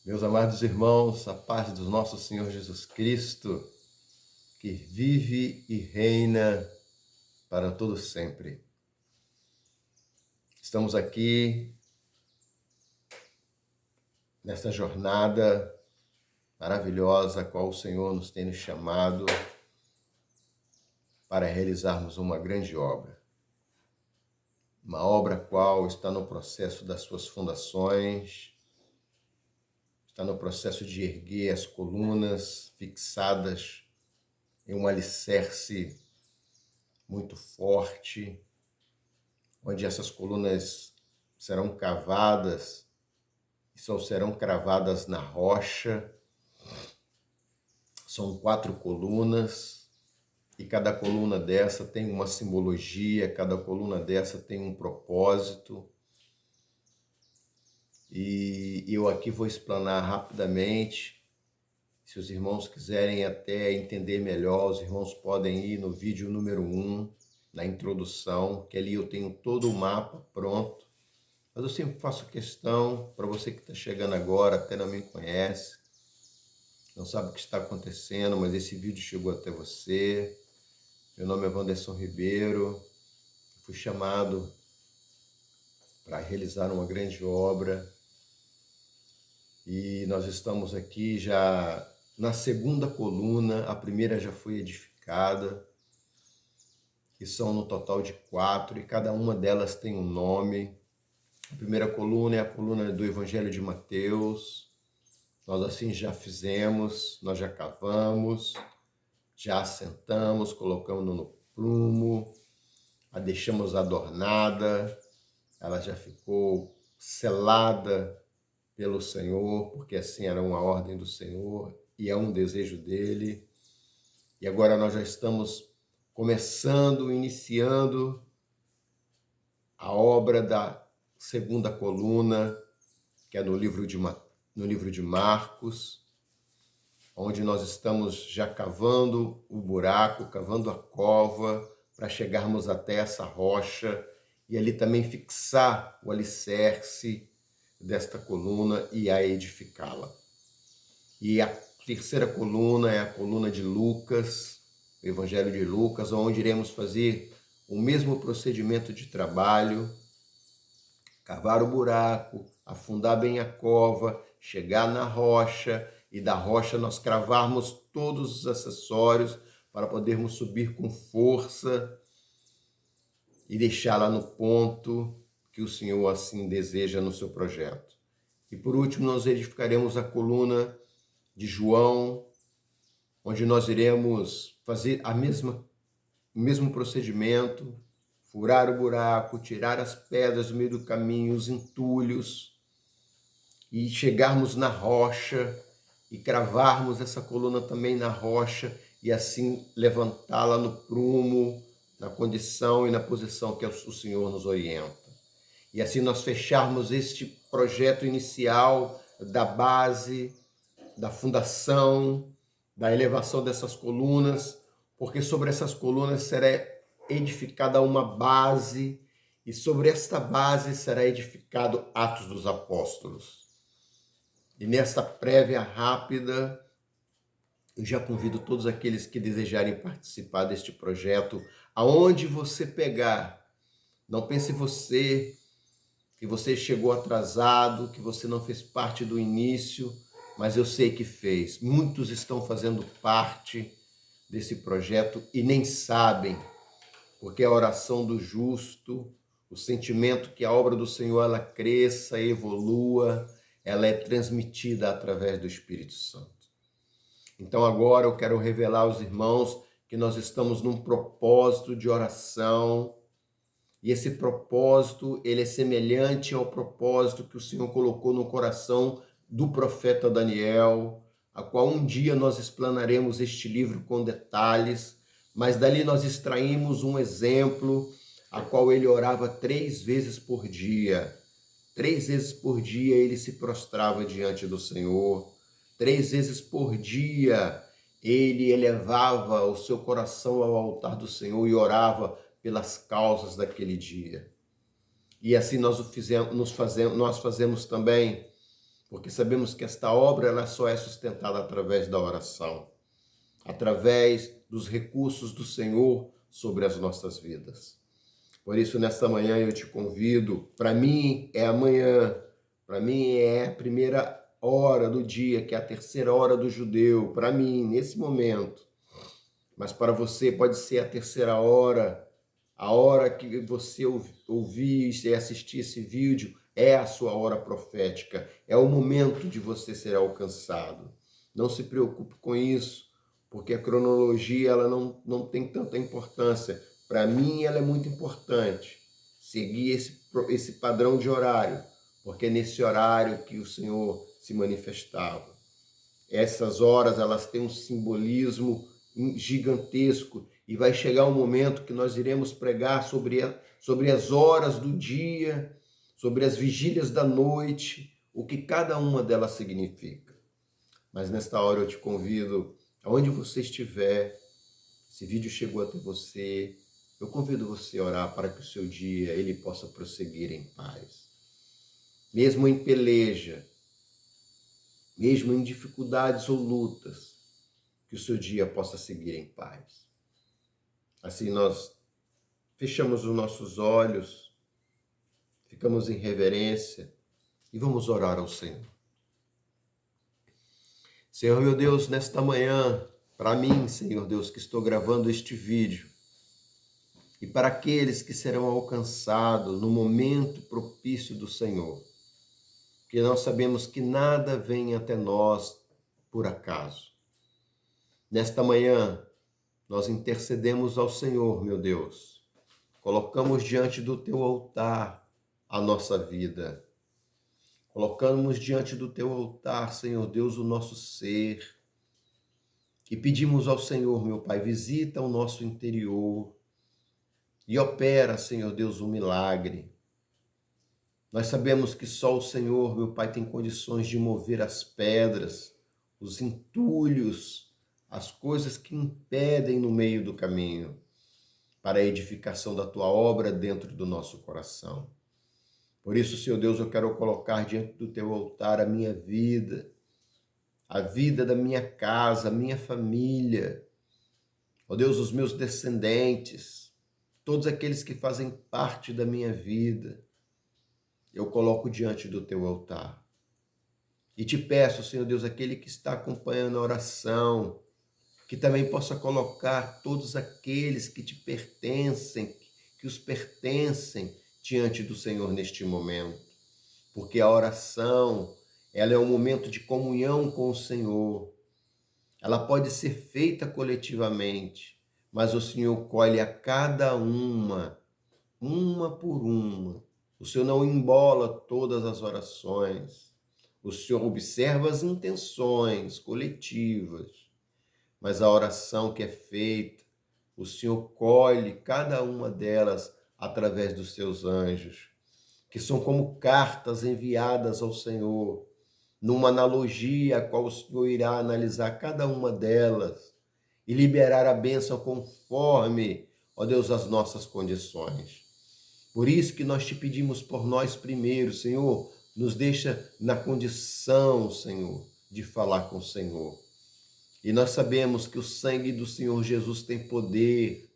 Meus amados irmãos, a paz do nosso Senhor Jesus Cristo, que vive e reina para todo sempre. Estamos aqui nesta jornada maravilhosa a qual o Senhor nos tem nos chamado para realizarmos uma grande obra. Uma obra qual está no processo das suas fundações, está no processo de erguer as colunas fixadas em um alicerce muito forte, onde essas colunas serão cavadas e só serão cravadas na rocha. São 4 colunas e cada coluna dessa tem uma simbologia, cada coluna dessa tem um propósito. E eu aqui vou explanar rapidamente. Se os irmãos quiserem até entender melhor, os irmãos podem ir no vídeo número 1, na introdução, que ali eu tenho todo o mapa pronto. Mas eu sempre faço questão, para você que está chegando agora, até não me conhece, não sabe o que está acontecendo, mas esse vídeo chegou até você. Meu nome é Wanderson Ribeiro, fui chamado para realizar uma grande obra e nós estamos aqui já na segunda coluna. A primeira já foi edificada, que são no total de 4, e cada uma delas tem um nome. A primeira coluna é a coluna do Evangelho de Mateus. Nós assim já fizemos, nós já cavamos, já assentamos, colocamos no prumo, a deixamos adornada, ela já ficou selada pelo Senhor, porque assim era uma ordem do Senhor e é um desejo dele. E agora nós já estamos começando, iniciando a obra da segunda coluna, que é no livro de Marcos, onde nós estamos já cavando o buraco, cavando a cova, para chegarmos até essa rocha e ali também fixar o alicerce desta coluna e a edificá-la. E a terceira coluna é a coluna de Lucas, o Evangelho de Lucas, onde iremos fazer o mesmo procedimento de trabalho, cavar o buraco, afundar bem a cova, chegar na rocha e da rocha nós cravarmos todos os acessórios para podermos subir com força e deixá-la no ponto que o Senhor assim deseja no seu projeto. E por último, nós edificaremos a coluna de João, onde nós iremos fazer o mesmo procedimento, furar o buraco, tirar as pedras do meio do caminho, os entulhos, e chegarmos na rocha e cravarmos essa coluna também na rocha e assim levantá-la no prumo, na condição e na posição que o Senhor nos orienta. E assim nós fecharmos este projeto inicial da base, da fundação, da elevação dessas colunas, porque sobre essas colunas será edificada uma base e sobre esta base será edificado Atos dos Apóstolos. E nesta prévia rápida, eu já convido todos aqueles que desejarem participar deste projeto, aonde você pegar. Não pense que você chegou atrasado, que você não fez parte do início, mas eu sei que fez. Muitos estão fazendo parte desse projeto e nem sabem, porque a oração do justo, o sentimento que a obra do Senhor ela cresça, evolua, ela é transmitida através do Espírito Santo. Então agora eu quero revelar aos irmãos que nós estamos num propósito de oração, e esse propósito, ele é semelhante ao propósito que o Senhor colocou no coração do profeta Daniel, a qual um dia nós explanaremos este livro com detalhes, mas dali nós extraímos um exemplo, a qual ele orava 3 vezes por dia. 3 vezes por dia ele se prostrava diante do Senhor. 3 vezes por dia ele elevava o seu coração ao altar do Senhor e orava pelas causas daquele dia. E assim nós fazemos também porque sabemos que esta obra ela só é sustentada através da oração, através dos recursos do Senhor sobre as nossas vidas. Por isso, nesta manhã eu te convido, para mim é amanhã, para mim é a primeira hora do dia, que é a terceira hora do judeu, para mim, nesse momento. Mas para você pode ser a terceira hora, a hora que você ouvir e assistir esse vídeo é a sua hora profética, é o momento de você ser alcançado. Não se preocupe com isso, porque a cronologia ela não tem tanta importância. Para mim, ela é muito importante, seguir esse padrão de horário, porque é nesse horário que o Senhor se manifestava. Essas horas, elas têm um simbolismo gigantesco e vai chegar um momento que nós iremos pregar sobre as horas do dia, sobre as vigílias da noite, o que cada uma delas significa. Mas nesta hora eu te convido, aonde você estiver, esse vídeo chegou até você, eu convido você a orar para que o seu dia ele possa prosseguir em paz. Mesmo em peleja, mesmo em dificuldades ou lutas, que o seu dia possa seguir em paz. Assim nós fechamos os nossos olhos, ficamos em reverência e vamos orar ao Senhor. Senhor meu Deus, nesta manhã, para mim, Senhor Deus, que estou gravando este vídeo, e para aqueles que serão alcançados no momento propício do Senhor, porque nós sabemos que nada vem até nós por acaso. Nesta manhã, nós intercedemos ao Senhor, meu Deus. Colocamos diante do teu altar a nossa vida. Colocamos diante do teu altar, Senhor Deus, o nosso ser. E pedimos ao Senhor, meu Pai, visita o nosso interior e opera, Senhor Deus, um milagre. Nós sabemos que só o Senhor, meu Pai, tem condições de mover as pedras, os entulhos, as coisas que impedem no meio do caminho para a edificação da tua obra dentro do nosso coração. Por isso, Senhor Deus, eu quero colocar diante do teu altar a minha vida, a vida da minha casa, a minha família, ó Deus, os meus descendentes, todos aqueles que fazem parte da minha vida, eu coloco diante do teu altar. E te peço, Senhor Deus, aquele que está acompanhando a oração, que também possa colocar todos aqueles que te pertencem, que os pertencem diante do Senhor neste momento. Porque a oração, ela é um momento de comunhão com o Senhor. Ela pode ser feita coletivamente, mas o Senhor colhe a cada uma por uma. O Senhor não embola todas as orações. O Senhor observa as intenções coletivas, mas a oração que é feita, o Senhor colhe cada uma delas através dos seus anjos, que são como cartas enviadas ao Senhor, numa analogia a qual o Senhor irá analisar cada uma delas e liberar a bênção conforme, ó Deus, as nossas condições. Por isso que nós te pedimos por nós primeiro, Senhor, nos deixa na condição, Senhor, de falar com o Senhor. E nós sabemos que o sangue do Senhor Jesus tem poder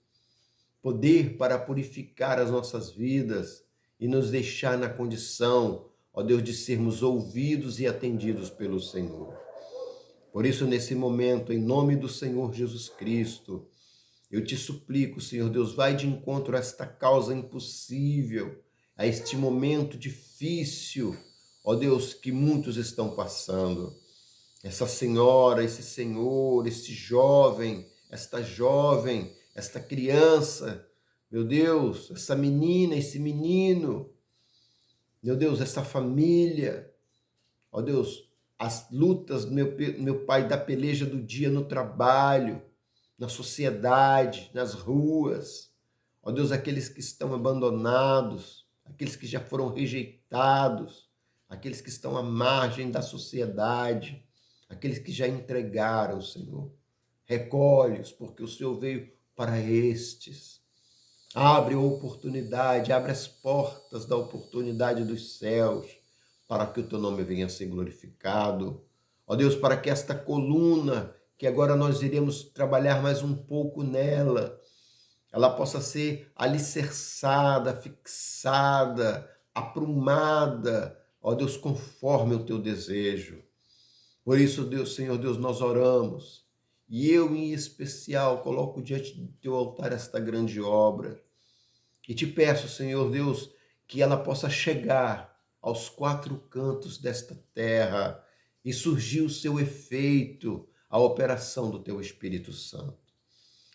para purificar as nossas vidas e nos deixar na condição, ó Deus, de sermos ouvidos e atendidos pelo Senhor. Por isso, nesse momento, em nome do Senhor Jesus Cristo, eu te suplico, Senhor Deus, vai de encontro a esta causa impossível, a este momento difícil, ó Deus, que muitos estão passando. Essa senhora, esse senhor, esse jovem, esta jovem, esta criança, meu Deus, essa menina, esse menino, meu Deus, essa família, ó Deus, as lutas, meu Pai, da peleja do dia no trabalho, na sociedade, nas ruas, ó Deus, aqueles que estão abandonados, aqueles que já foram rejeitados, aqueles que estão à margem da sociedade, aqueles que já entregaram, Senhor. Recolhe-os, porque o Senhor veio para estes. Abre a oportunidade, abre as portas da oportunidade dos céus, para que o teu nome venha a ser glorificado. Ó Deus, para que esta coluna, que agora nós iremos trabalhar mais um pouco nela, ela possa ser alicerçada, fixada, aprumada, ó Deus, conforme o teu desejo. Por isso, Deus, Senhor Deus, nós oramos. E eu, em especial, coloco diante do teu altar esta grande obra. E te peço, Senhor Deus, que ela possa chegar aos quatro cantos desta terra e surgir o seu efeito, a operação do teu Espírito Santo.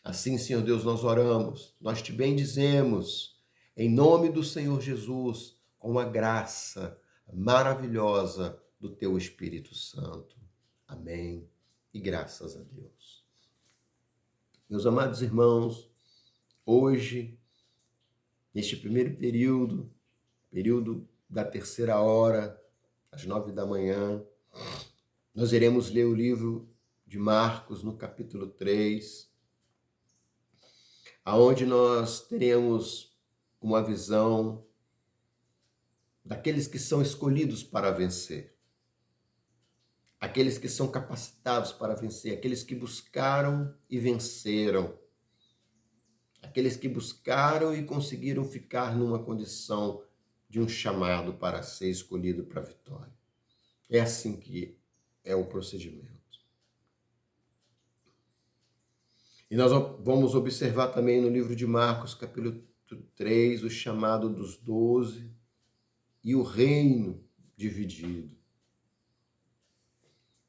Assim, Senhor Deus, nós oramos, nós te bendizemos, em nome do Senhor Jesus, com a graça maravilhosa do teu Espírito Santo. Amém. E graças a Deus. Meus amados irmãos, hoje, neste primeiro período da terceira hora, às 9 da manhã, nós iremos ler o livro de Marcos, no capítulo 3, aonde nós teremos uma visão daqueles que são escolhidos para vencer, aqueles que são capacitados para vencer, aqueles que buscaram e venceram, aqueles que buscaram e conseguiram ficar numa condição de um chamado para ser escolhido para a vitória. É assim que é o procedimento. E nós vamos observar também no livro de Marcos, capítulo 3, o chamado dos 12 e o reino dividido.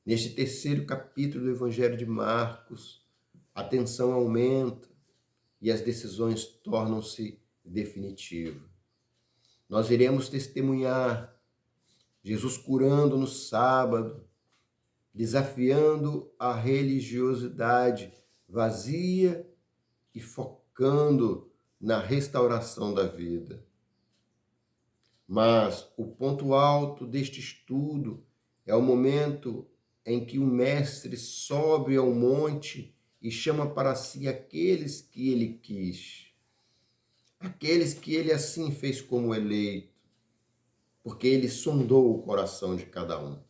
Neste terceiro capítulo do Evangelho de Marcos, a tensão aumenta e as decisões tornam-se definitivas. Nós iremos testemunhar Jesus curando no sábado, desafiando a religiosidade vazia e focando na restauração da vida. Mas o ponto alto deste estudo é o momento em que o mestre sobe ao monte e chama para si aqueles que ele quis, aqueles que ele assim fez como eleito, porque ele sondou o coração de cada um.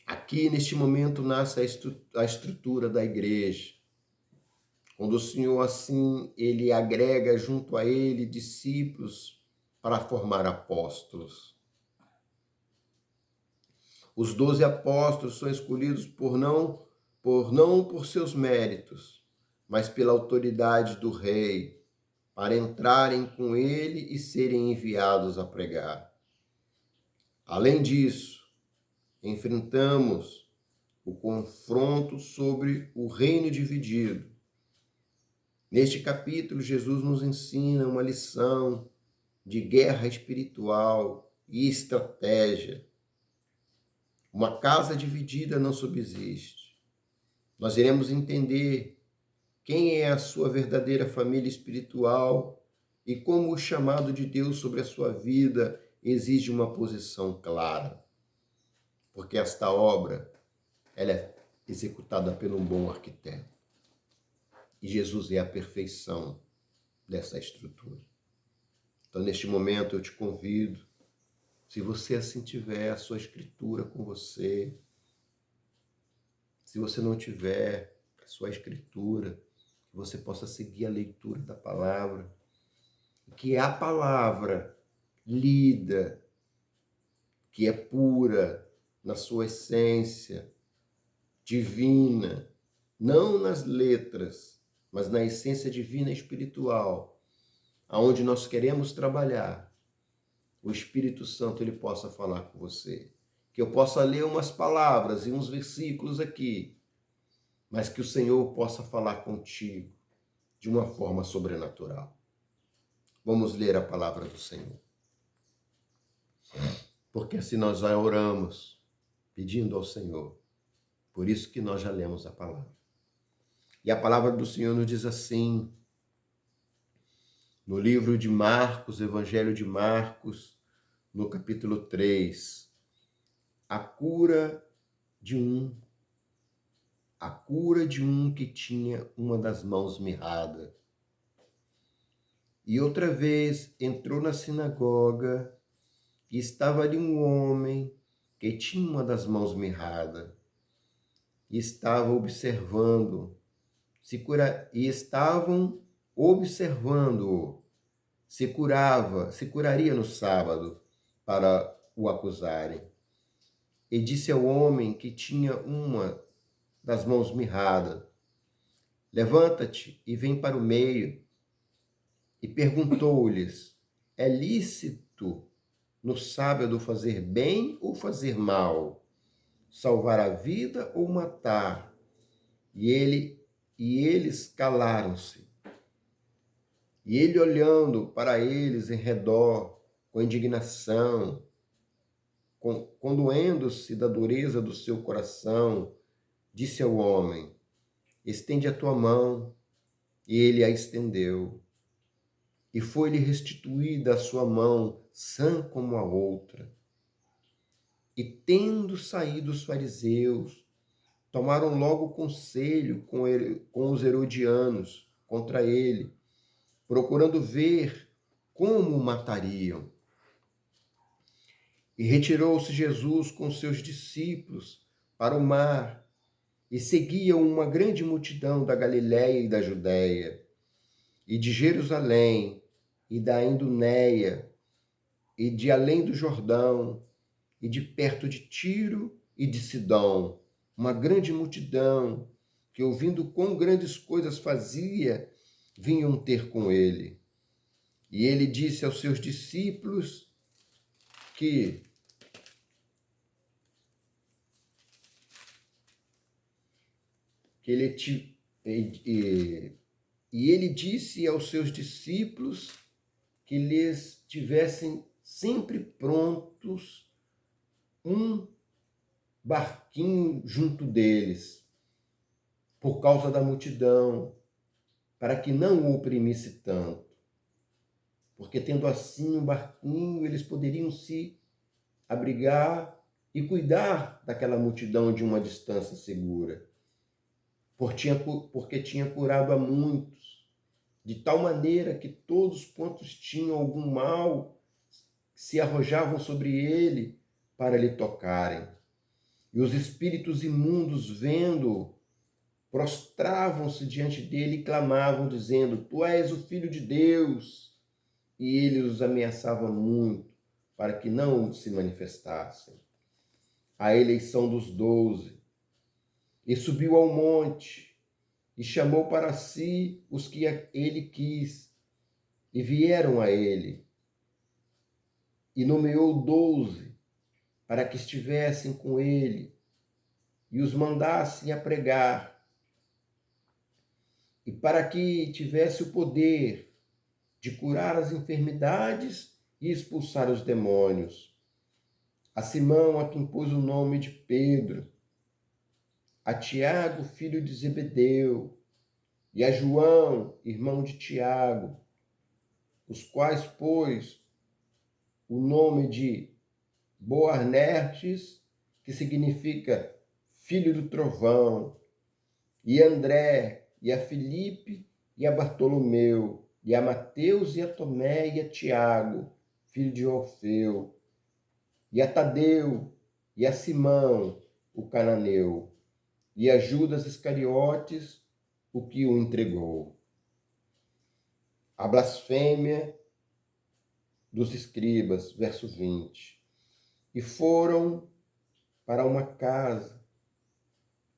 Aqui, neste momento, nasce a estrutura da igreja, quando o Senhor, assim, ele agrega junto a ele discípulos para formar apóstolos. Os 12 apóstolos são escolhidos não por seus méritos, mas pela autoridade do rei, para entrarem com ele e serem enviados a pregar. Além disso, enfrentamos o confronto sobre o reino dividido. Neste capítulo, Jesus nos ensina uma lição de guerra espiritual e estratégia. Uma casa dividida não subsiste. Nós iremos entender quem é a sua verdadeira família espiritual e como o chamado de Deus sobre a sua vida exige uma posição clara. Porque esta obra, ela é executada por um bom arquiteto. E Jesus é a perfeição dessa estrutura. Então, neste momento, eu te convido, se você assim tiver a sua escritura com você, se você não tiver a sua escritura, que você possa seguir a leitura da palavra, que é a palavra lida, que é pura na sua essência, divina, não nas letras, mas na essência divina e espiritual, aonde nós queremos trabalhar, o Espírito Santo ele possa falar com você. Que eu possa ler umas palavras e uns versículos aqui, mas que o Senhor possa falar contigo de uma forma sobrenatural. Vamos ler a palavra do Senhor. Porque assim nós já oramos, pedindo ao Senhor. Por isso que nós já lemos a palavra. E a palavra do Senhor nos diz assim, no livro de Marcos, Evangelho de Marcos, no capítulo 3, a cura de um que tinha uma das mãos mirrada. E outra vez entrou na sinagoga E estava ali um homem que tinha uma das mãos mirrada, e estava observando, e estavam observando-o, se curaria no sábado, para o acusarem. E disse ao homem que tinha uma das mãos mirrada: levanta-te e vem para o meio. E perguntou-lhes: é lícito no sábado fazer bem ou fazer mal? Salvar a vida ou matar? E eles calaram-se. E ele, olhando para eles em redor, com indignação, condoendo-se da dureza do seu coração, disse ao homem: estende a tua mão. E ele a estendeu. E foi-lhe restituída a sua mão, sã como a outra. E tendo saído os fariseus, tomaram logo conselho com os herodianos contra ele, procurando ver como o matariam. E retirou-se Jesus com seus discípulos para o mar, e seguiam uma grande multidão da Galiléia e da Judéia, e de Jerusalém, e da Idumeia, e de além do Jordão, e de perto de Tiro e de Sidom, uma grande multidão, que ouvindo quão grandes coisas fazia, vinham ter com ele. E ele disse aos seus discípulos que ele disse aos seus discípulos que lhes tivessem sempre prontos um barquinho junto deles, por causa da multidão, para que não o oprimisse tanto. Porque tendo assim um barquinho, eles poderiam se abrigar e cuidar daquela multidão de uma distância segura. Porque tinha curado a muitos, de tal maneira que todos quantos tinham algum mal se arrojavam sobre ele para lhe tocarem. E os espíritos imundos, vendo-o, prostravam-se diante dele e clamavam, dizendo: tu és o Filho de Deus. E ele os ameaçava muito, para que não se manifestassem. A eleição dos 12. E subiu ao monte, e chamou para si os que ele quis, e vieram a ele. E nomeou 12, para que estivessem com ele, e os mandassem a pregar, e para que tivesse o poder de curar as enfermidades e expulsar os demônios. A Simão, a quem pôs o nome de Pedro, a Tiago, filho de Zebedeu, e a João, irmão de Tiago, os quais pôs o nome de Boanerges, que significa filho do trovão, e André, e a Filipe, e a Bartolomeu, e a Mateus, e a Tomé, e a Tiago, filho de Orfeu, e a Tadeu, e a Simão, o cananeu, e a Judas Iscariotes, o que o entregou. A blasfêmia dos escribas, verso 20. E foram para uma casa,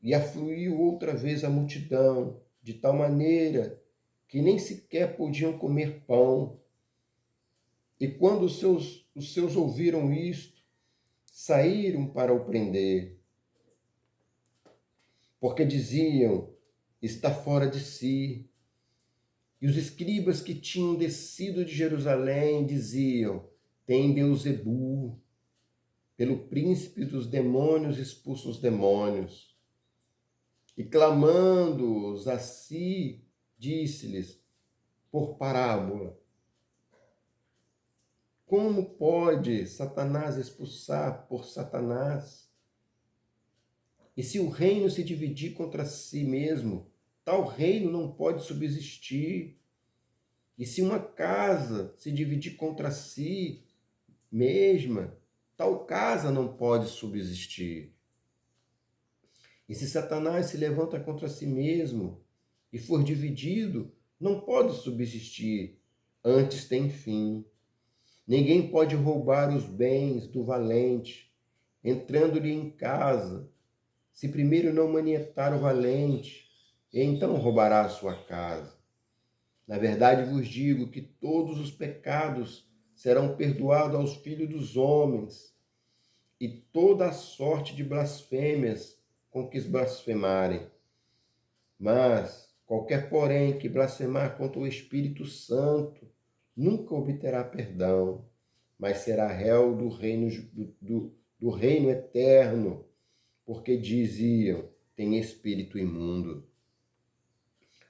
e afluiu outra vez a multidão, de tal maneira que nem sequer podiam comer pão. E quando os seus ouviram isto, saíram para o prender, porque diziam: está fora de si. E os escribas que tinham descido de Jerusalém diziam: tem Beelzebul, pelo príncipe dos demônios expulsa os demônios. E clamando-os a si, disse-lhes por parábola: como pode Satanás expulsar por Satanás? E se o reino se dividir contra si mesmo, tal reino não pode subsistir. E se uma casa se dividir contra si, mesma, tal casa não pode subsistir. E se Satanás se levanta contra si mesmo e for dividido, não pode subsistir, antes tem fim. Ninguém pode roubar os bens do valente, entrando-lhe em casa, se primeiro não manietar o valente, e então roubará a sua casa. Na verdade vos digo que todos os pecados serão perdoados aos filhos dos homens, e toda a sorte de blasfêmias com que blasfemarem. Mas qualquer, porém, que blasfemar contra o Espírito Santo, nunca obterá perdão, mas será réu do reino eterno, porque diziam, tem espírito imundo.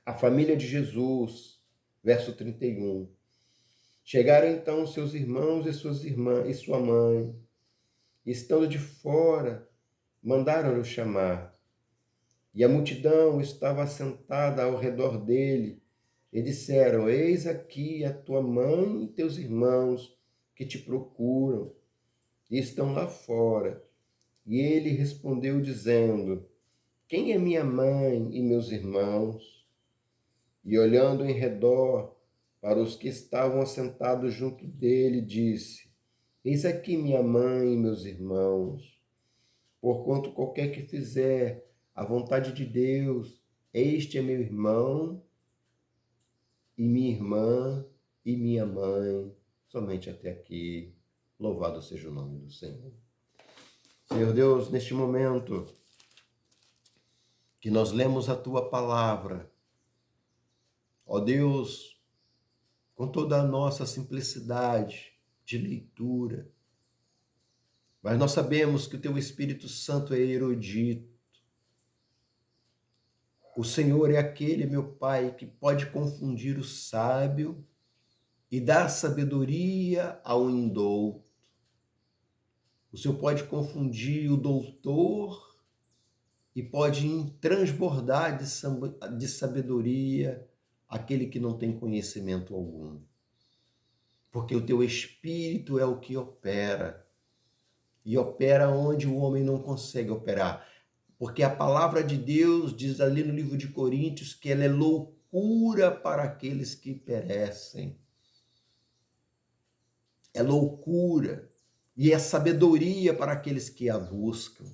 A família de Jesus, verso 31. Chegaram então seus irmãos e suas irmãs e sua mãe, e estando de fora, mandaram-no chamar. E a multidão estava assentada ao redor dele, e disseram, eis aqui a tua mãe e teus irmãos que te procuram, e estão lá fora. E ele respondeu dizendo, quem é minha mãe e meus irmãos? E olhando em redor para os que estavam assentados junto dele, disse, eis aqui minha mãe e meus irmãos. Porquanto qualquer que fizer a vontade de Deus, este é meu irmão e minha irmã e minha mãe. Somente até aqui. Louvado seja o nome do Senhor. Senhor Deus, neste momento que nós lemos a tua palavra, ó Deus, com toda a nossa simplicidade de leitura, mas nós sabemos que o teu Espírito Santo é erudito. O Senhor é aquele, meu Pai, que pode confundir o sábio e dar sabedoria ao indouto. O Senhor pode confundir o doutor e pode transbordar de sabedoria aquele que não tem conhecimento algum. Porque o teu Espírito é o que opera. E opera onde o homem não consegue operar. Porque a palavra de Deus diz ali no livro de Coríntios que ela é loucura para aqueles que perecem. É loucura e é sabedoria para aqueles que a buscam.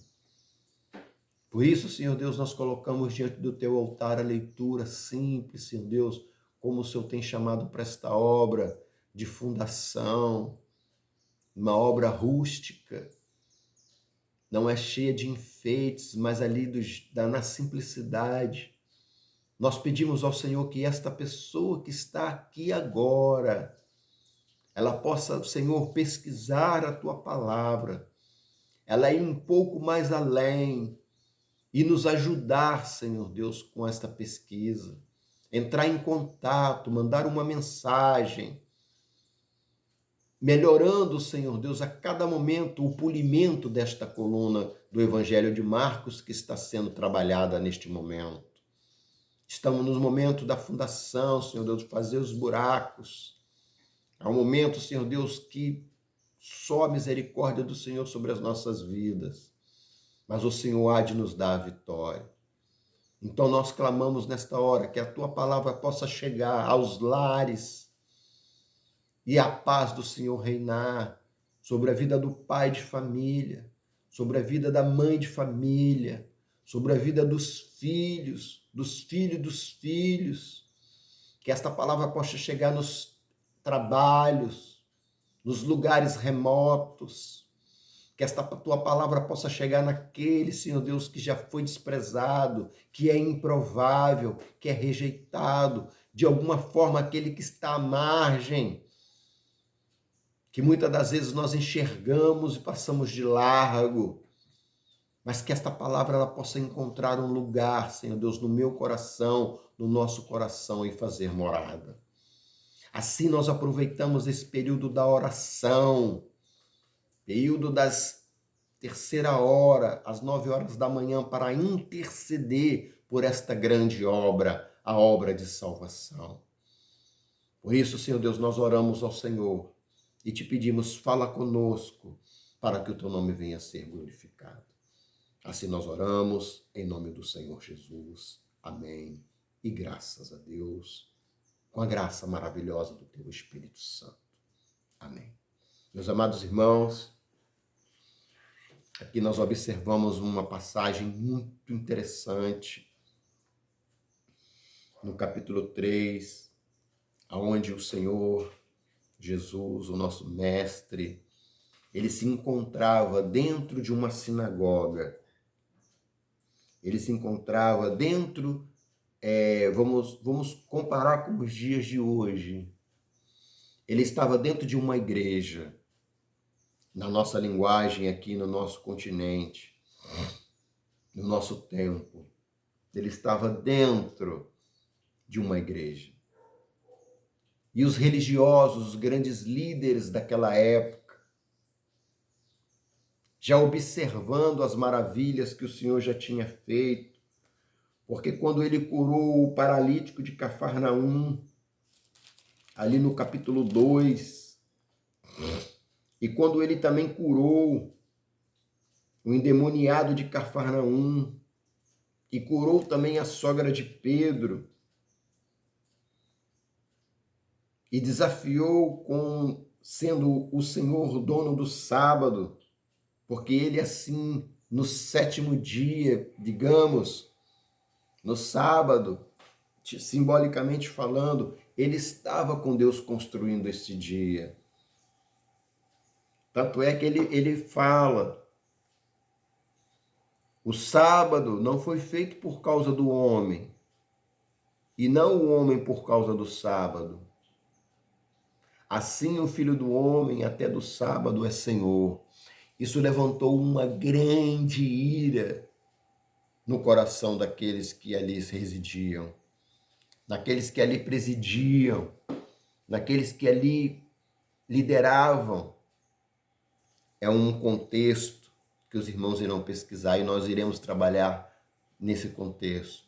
Por isso, Senhor Deus, nós colocamos diante do teu altar a leitura simples, Senhor Deus, como o Senhor tem chamado para esta obra de fundação, uma obra rústica, não é cheia de enfeites, mas ali na simplicidade. Nós pedimos ao Senhor que esta pessoa que está aqui agora, ela possa, Senhor, pesquisar a tua palavra, ela ir um pouco mais além e nos ajudar, Senhor Deus, com esta pesquisa, entrar em contato, mandar uma mensagem, melhorando, Senhor Deus, a cada momento o polimento desta coluna do Evangelho de Marcos que está sendo trabalhada neste momento. Estamos no momento da fundação, Senhor Deus, de fazer os buracos. É um momento, Senhor Deus, que só a misericórdia do Senhor sobre as nossas vidas. Mas o Senhor há de nos dar a vitória. Então nós clamamos nesta hora que a tua palavra possa chegar aos lares e a paz do Senhor reinar sobre a vida do pai de família, sobre a vida da mãe de família, sobre a vida dos filhos, dos filhos dos filhos. Que esta palavra possa chegar nos trabalhos, nos lugares remotos. Que esta tua palavra possa chegar naquele, Senhor Deus, que já foi desprezado, que é improvável, que é rejeitado, de alguma forma aquele que está à margem, que muitas das vezes nós enxergamos e passamos de largo, mas que esta palavra ela possa encontrar um lugar, Senhor Deus, no meu coração, no nosso coração e fazer morada. Assim nós aproveitamos esse período da oração, período das terceira hora, às 9 horas da manhã, para interceder por esta grande obra, a obra de salvação. Por isso, Senhor Deus, nós oramos ao Senhor e te pedimos, fala conosco, para que o teu nome venha a ser glorificado. Assim nós oramos, em nome do Senhor Jesus. Amém. E graças a Deus, com a graça maravilhosa do teu Espírito Santo. Amém. Meus amados irmãos, aqui nós observamos uma passagem muito interessante no capítulo 3, onde o Senhor Jesus, o nosso mestre, ele se encontrava dentro de uma sinagoga. Ele se encontrava dentro, vamos comparar com os dias de hoje. Ele estava dentro de uma igreja, na nossa linguagem aqui no nosso continente, no nosso tempo. Ele estava dentro de uma igreja. E os religiosos, os grandes líderes daquela época, já observando as maravilhas que o Senhor já tinha feito, porque quando ele curou o paralítico de Cafarnaum, ali no capítulo 2, e quando ele também curou o endemoniado de Cafarnaum, e curou também a sogra de Pedro, e desafiou com sendo o Senhor dono do sábado, porque ele assim, no 7º dia, digamos, no sábado, simbolicamente falando, ele estava com Deus construindo esse dia. Tanto é que ele fala, o sábado não foi feito por causa do homem, e não o homem por causa do sábado. Assim o Filho do Homem até do sábado é Senhor. Isso levantou uma grande ira no coração daqueles que ali residiam, daqueles que ali presidiam, daqueles que ali lideravam. É um contexto que os irmãos irão pesquisar e nós iremos trabalhar nesse contexto.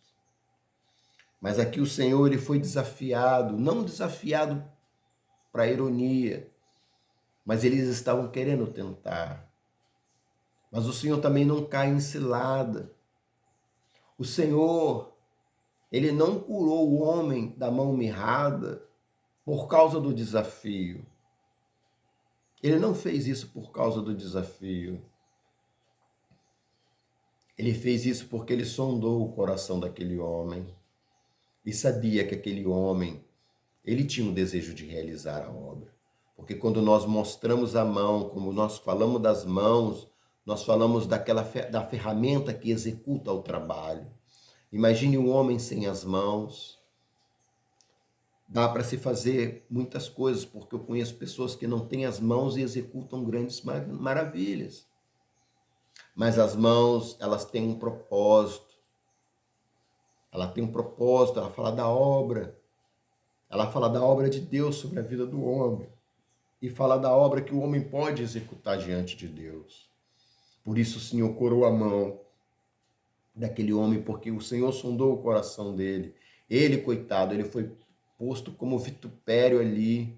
Mas aqui o Senhor ele foi desafiado, não desafiado para ironia, mas eles estavam querendo tentar. Mas o Senhor também não cai em cilada. O Senhor, ele não curou o homem da mão mirrada por causa do desafio. Ele não fez isso por causa do desafio. Ele fez isso porque ele sondou o coração daquele homem e sabia que aquele homem, ele tinha um desejo de realizar a obra. Porque quando nós mostramos a mão, como nós falamos das mãos, nós falamos da ferramenta que executa o trabalho. Imagine um homem sem as mãos. Dá para se fazer muitas coisas, porque eu conheço pessoas que não têm as mãos e executam grandes maravilhas. Mas as mãos, elas têm um propósito. Ela tem um propósito, ela fala da obra. Ela fala da obra de Deus sobre a vida do homem. E fala da obra que o homem pode executar diante de Deus. Por isso o Senhor curou a mão daquele homem, porque o Senhor sondou o coração dele. Ele, coitado, ele foi posto como vitupério ali.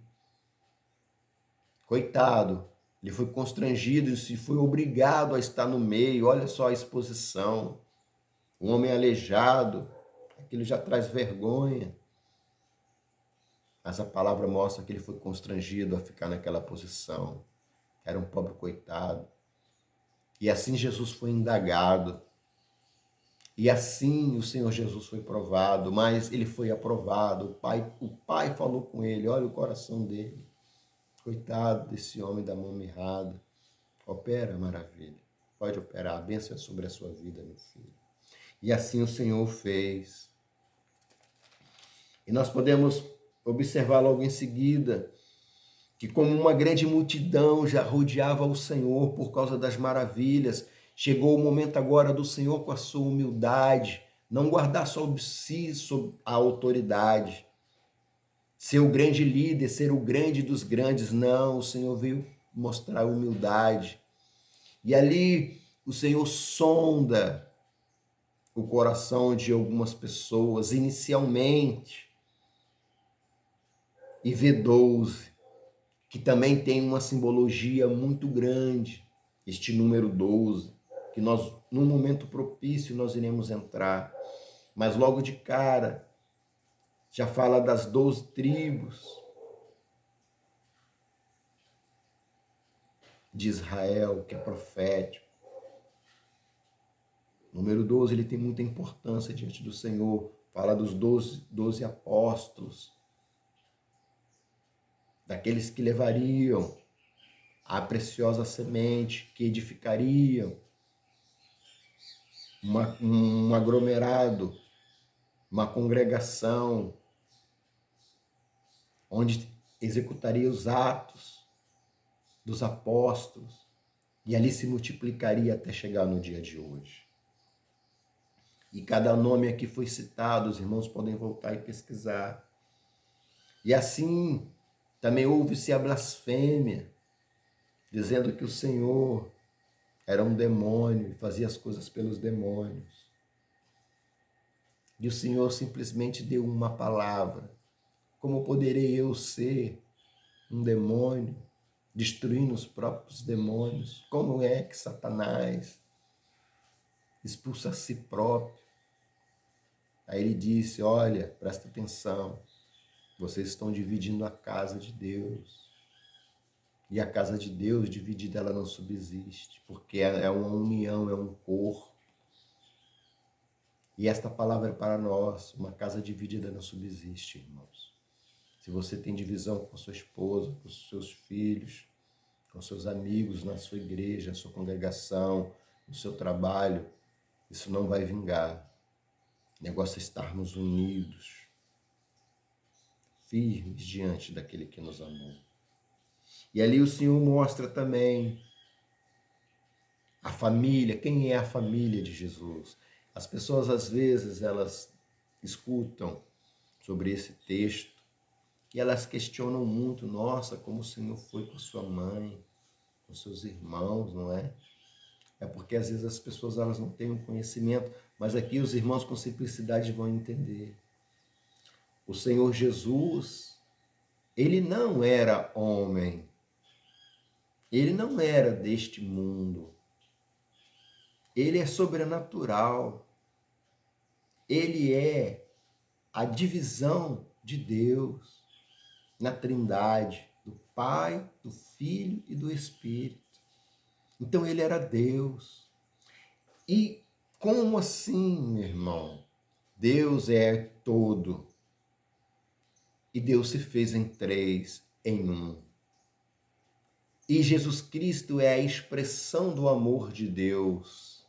Coitado, ele foi constrangido e se foi obrigado a estar no meio. Olha só a exposição. Um homem aleijado, aquilo já traz vergonha. Mas a palavra mostra que ele foi constrangido a ficar naquela posição. Era um pobre coitado. E assim Jesus foi indagado. E assim o Senhor Jesus foi provado, mas ele foi aprovado. O pai falou com ele, olha o coração dele. Coitado desse homem da mão mirrada. Opera, maravilha. Pode operar, a bênção é sobre a sua vida, meu filho. E assim o Senhor fez. E nós podemos observar logo em seguida que como uma grande multidão já rodeava o Senhor por causa das maravilhas, chegou o momento agora do Senhor com a sua humildade, não guardar sobre si a autoridade, ser o grande líder, ser o grande dos grandes, não, o Senhor veio mostrar humildade. E ali o Senhor sonda o coração de algumas pessoas inicialmente e vê 12. que também tem uma simbologia muito grande, este número 12, que nós, num momento propício, nós iremos entrar. Mas logo de cara, já fala das 12 tribos de Israel, que é profético. O número 12, ele tem muita importância diante do Senhor. Fala dos 12 apóstolos, daqueles que levariam a preciosa semente, que edificariam um aglomerado, uma congregação, onde executaria os atos dos apóstolos, e ali se multiplicaria até chegar no dia de hoje. E cada nome aqui foi citado, os irmãos podem voltar e pesquisar. E assim, também houve-se a blasfêmia, dizendo que o Senhor era um demônio e fazia as coisas pelos demônios. E o Senhor simplesmente deu uma palavra. Como poderei eu ser um demônio, destruindo os próprios demônios? Como é que Satanás expulsa a si próprio? Aí ele disse, olha, presta atenção, vocês estão dividindo a casa de Deus. E a casa de Deus dividida, ela não subsiste, porque é uma união, é um corpo. E esta palavra é para nós, uma casa dividida não subsiste, irmãos. Se você tem divisão com sua esposa, com seus filhos, com seus amigos, na sua igreja, na sua congregação, no seu trabalho, isso não vai vingar. O negócio é estarmos unidos, firmes diante daquele que nos amou. E ali o Senhor mostra também a família, quem é a família de Jesus. As pessoas, às vezes, elas escutam sobre esse texto e elas questionam muito, nossa, como o Senhor foi com sua mãe, com seus irmãos, não é? É porque às vezes as pessoas elas não têm um conhecimento, mas aqui os irmãos com simplicidade vão entender. O Senhor Jesus, ele não era homem, ele não era deste mundo, ele é sobrenatural, ele é a divisão de Deus na Trindade, do Pai, do Filho e do Espírito. Então ele era Deus. E como assim, meu irmão? Deus é todo. E Deus se fez em três, em um. E Jesus Cristo é a expressão do amor de Deus.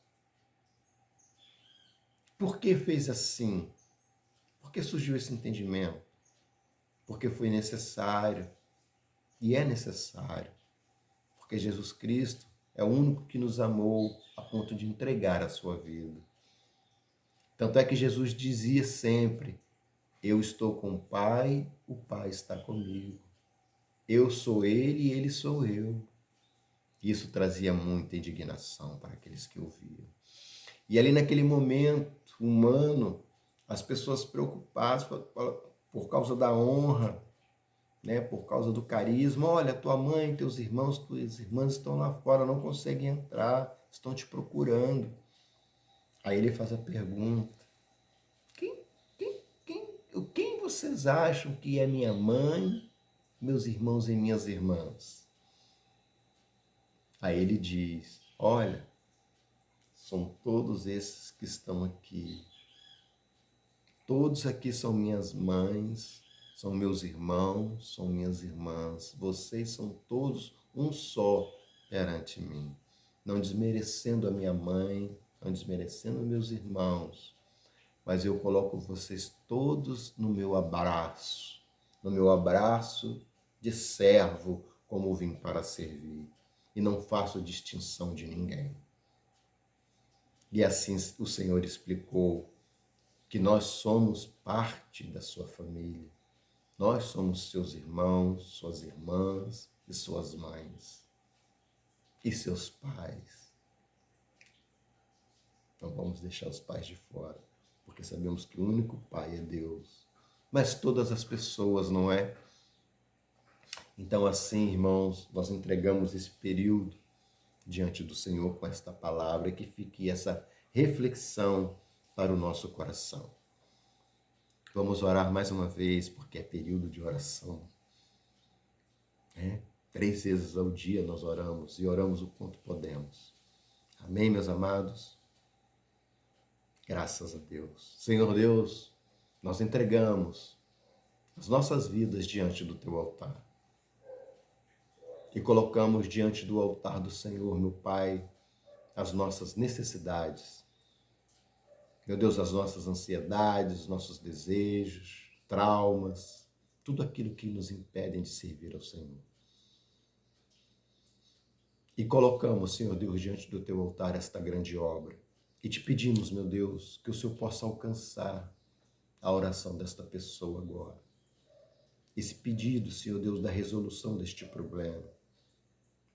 Por que fez assim? Por que surgiu esse entendimento? Porque foi necessário. E é necessário. Porque Jesus Cristo é o único que nos amou a ponto de entregar a sua vida. Tanto é que Jesus dizia sempre, eu estou com o Pai está comigo. Eu sou ele e ele sou eu. Isso trazia muita indignação para aqueles que ouviam. E ali naquele momento humano, as pessoas preocupadas por causa da honra, né, por causa do carisma, olha, tua mãe, teus irmãos, tuas irmãs estão lá fora, não conseguem entrar, estão te procurando. Aí ele faz a pergunta, quem vocês acham que é minha mãe, meus irmãos e minhas irmãs? Aí ele diz, olha, são todos esses que estão aqui. Todos aqui são minhas mães, são meus irmãos, são minhas irmãs. Vocês são todos um só perante mim. Não desmerecendo a minha mãe, não desmerecendo meus irmãos, mas eu coloco vocês todos no meu abraço de servo, como vim para servir. E não faço distinção de ninguém. E assim o Senhor explicou que nós somos parte da sua família. Nós somos seus irmãos, suas irmãs e suas mães. E seus pais. Não vamos deixar os pais de fora, porque sabemos que o único pai é Deus. Mas todas as pessoas, não é? Então, assim, irmãos, nós entregamos esse período diante do Senhor com esta palavra e que fique essa reflexão para o nosso coração. Vamos orar mais uma vez, porque é período de oração. 3 vezes ao dia nós oramos e oramos o quanto podemos. Amém, meus amados? Graças a Deus. Senhor Deus, nós entregamos as nossas vidas diante do teu altar. E colocamos diante do altar do Senhor, meu Pai, as nossas necessidades. Meu Deus, as nossas ansiedades, os nossos desejos, traumas, tudo aquilo que nos impedem de servir ao Senhor. E colocamos, Senhor Deus, diante do teu altar esta grande obra. E te pedimos, meu Deus, que o Senhor possa alcançar a oração desta pessoa agora. Esse pedido, Senhor Deus, da resolução deste problema.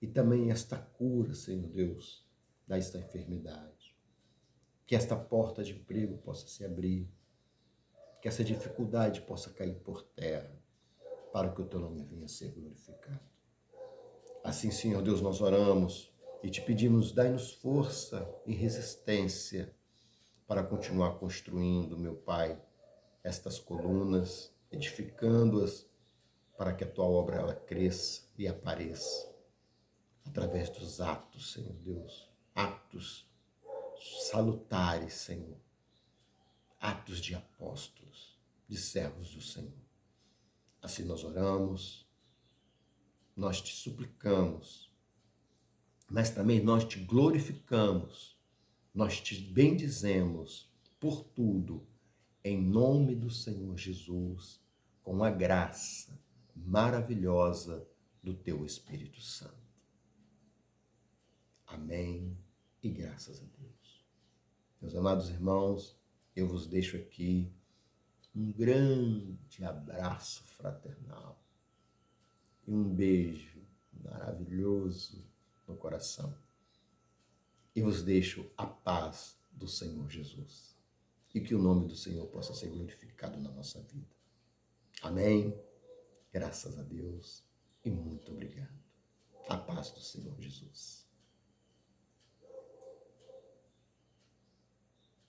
E também esta cura, Senhor Deus, desta enfermidade. Que esta porta de emprego possa se abrir. Que essa dificuldade possa cair por terra, para que o teu nome venha a ser glorificado. Assim, Senhor Deus, nós oramos e te pedimos, dai-nos força e resistência para continuar construindo, meu Pai, estas colunas, edificando-as para que a tua obra ela cresça e apareça através dos atos, Senhor Deus, atos salutares, Senhor, atos de apóstolos, de servos do Senhor. Assim nós oramos, nós te suplicamos, mas também nós te glorificamos, nós te bendizemos por tudo, em nome do Senhor Jesus, com a graça maravilhosa do teu Espírito Santo. Amém e graças a Deus. Meus amados irmãos, eu vos deixo aqui um grande abraço fraternal e um beijo maravilhoso no coração. E vos deixo a paz do Senhor Jesus. E que o nome do Senhor possa ser glorificado na nossa vida. Amém. Graças a Deus e muito obrigado. A paz do Senhor Jesus.